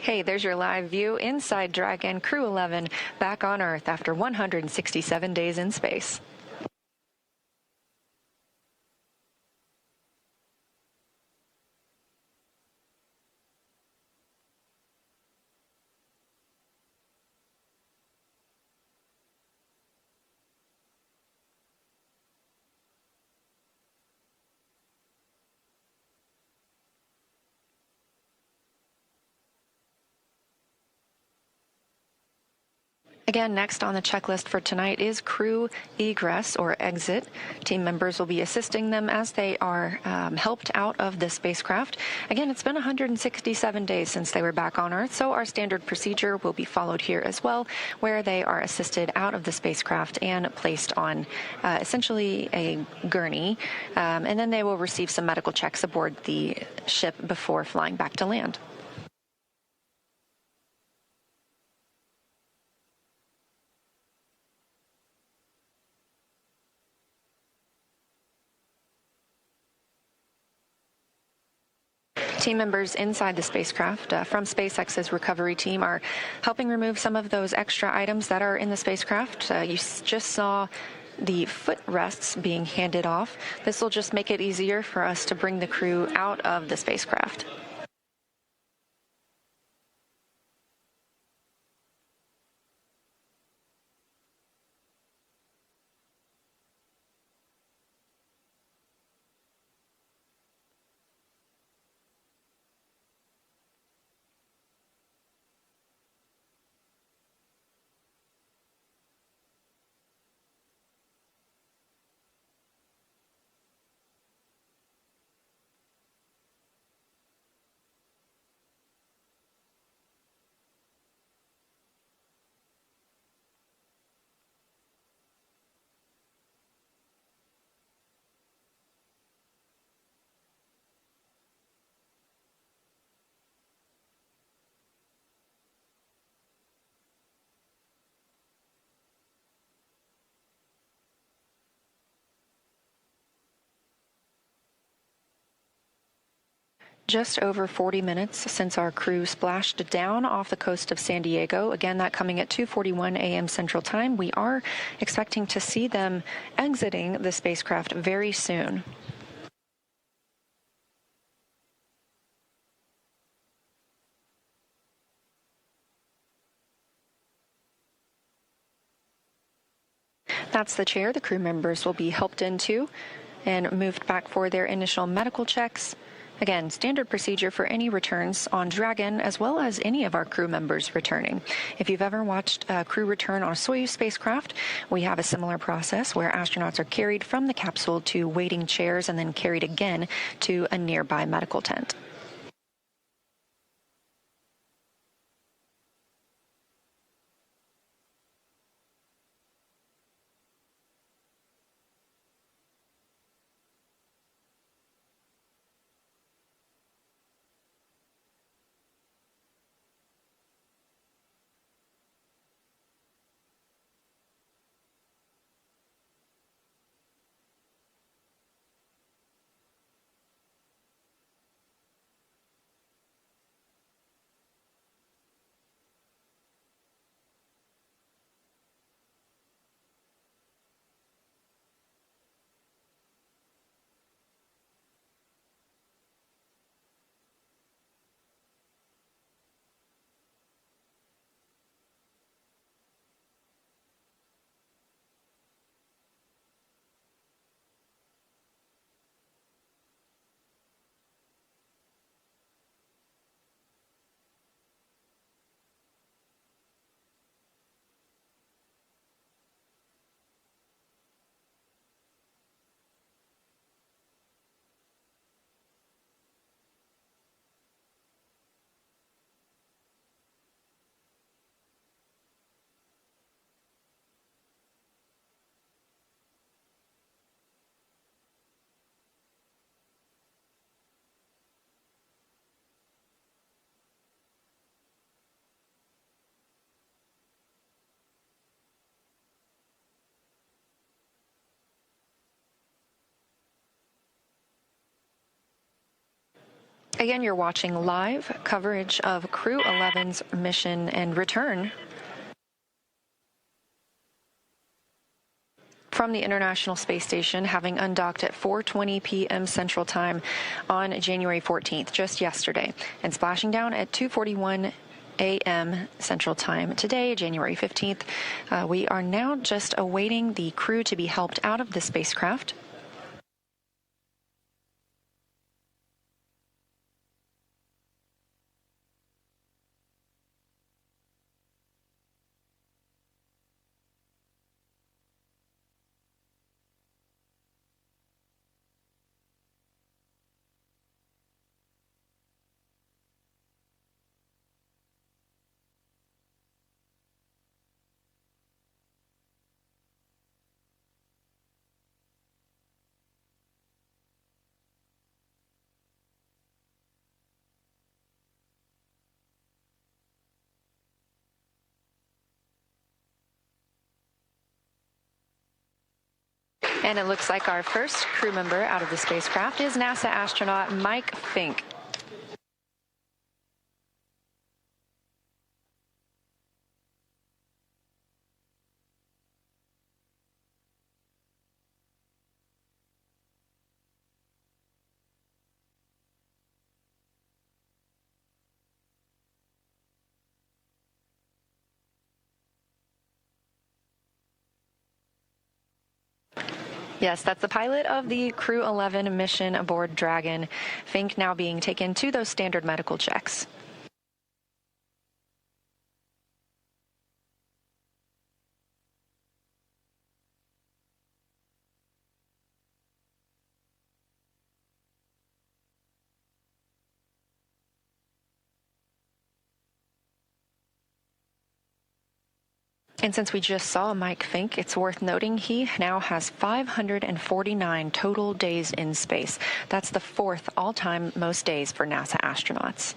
Hey, there's your live view inside Dragon Crew-11 back on Earth after 167 days in space. Again, next on the checklist for tonight is crew egress or exit. Team members will be assisting them as they are helped out of the spacecraft. Again, it's been 167 days since they were back on Earth, so our standard procedure will be followed here as well, where they are assisted out of the spacecraft and placed on essentially a gurney, and then they will receive some medical checks aboard the ship before flying back to land. Team members inside the spacecraft from SpaceX's recovery team are helping remove some of those extra items that are in the spacecraft. You just saw the footrests being handed off. This will just make it easier for us to bring the crew out of the spacecraft. Just over 40 minutes since our crew splashed down off the coast of San Diego. Again, that coming at 2:41 a.m. Central Time. We are expecting to see them exiting the spacecraft very soon. That's the chair the crew members will be helped into and moved back for their initial medical checks. Again, standard procedure for any returns on Dragon, as well as any of our crew members returning. If you've ever watched a crew return on a Soyuz spacecraft, we have a similar process where astronauts are carried from the capsule to waiting chairs and then carried again to a nearby medical tent. Again, you're watching live coverage of Crew-11's mission and return from the International Space Station, having undocked at 4:20 p.m. Central Time on January 14th, just yesterday, and splashing down at 2:41 a.m. Central Time today, January 15th. We are now just awaiting the crew to be helped out of the spacecraft. And it looks like our first crew member out of the spacecraft is NASA astronaut Mike Fincke. Yes, that's the pilot of the Crew-11 mission aboard Dragon. Fincke now being taken to those standard medical checks. And since we just saw Mike Fincke, it's worth noting he now has 549 total days in space. That's the fourth all-time most days for NASA astronauts.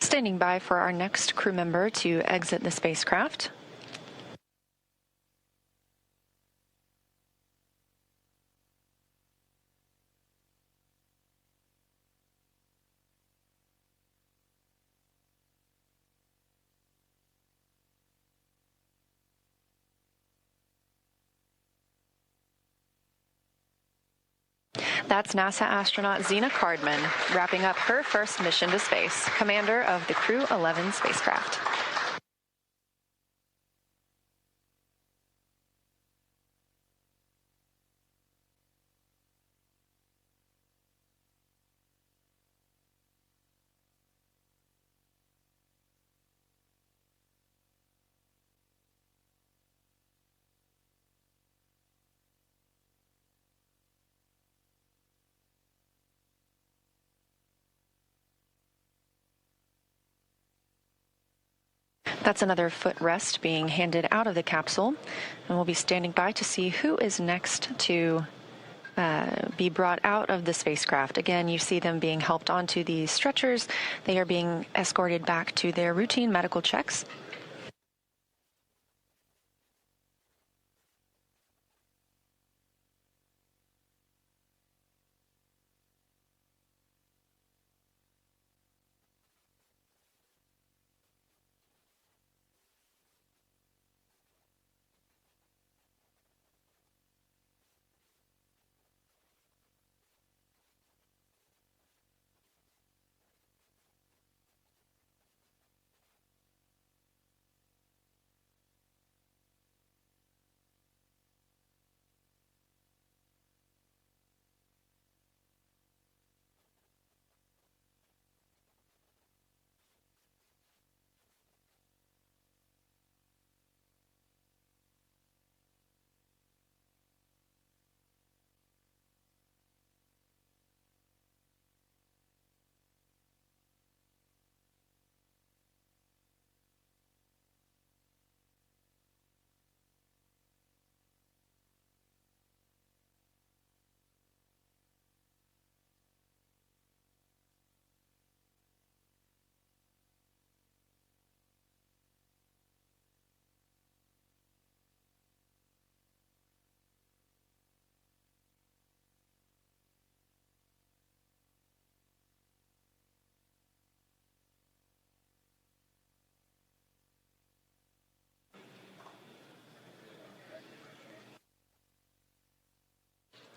Standing by for our next crew member to exit the spacecraft. That's NASA astronaut Zena Cardman, wrapping up her first mission to space, commander of the Crew-11 spacecraft. That's another footrest being handed out of the capsule, and we'll be standing by to see who is next to be brought out of the spacecraft. Again, you see them being helped onto these stretchers. They are being escorted back to their routine medical checks.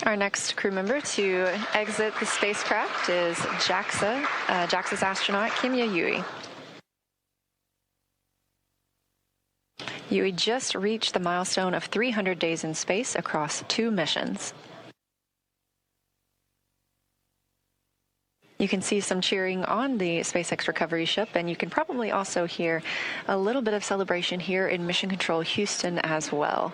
Our next crew member to exit the spacecraft is JAXA's astronaut Kimiya Yui. Yui just reached the milestone of 300 days in space across 2 missions. You can see some cheering on the SpaceX recovery ship, and you can probably also hear a little bit of celebration here in Mission Control Houston as well.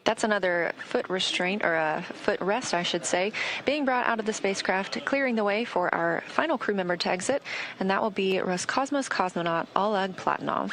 That's another foot restraint, or a foot rest, I should say, being brought out of the spacecraft, clearing the way for our final crew member to exit, and that will be Roscosmos cosmonaut Oleg Platonov.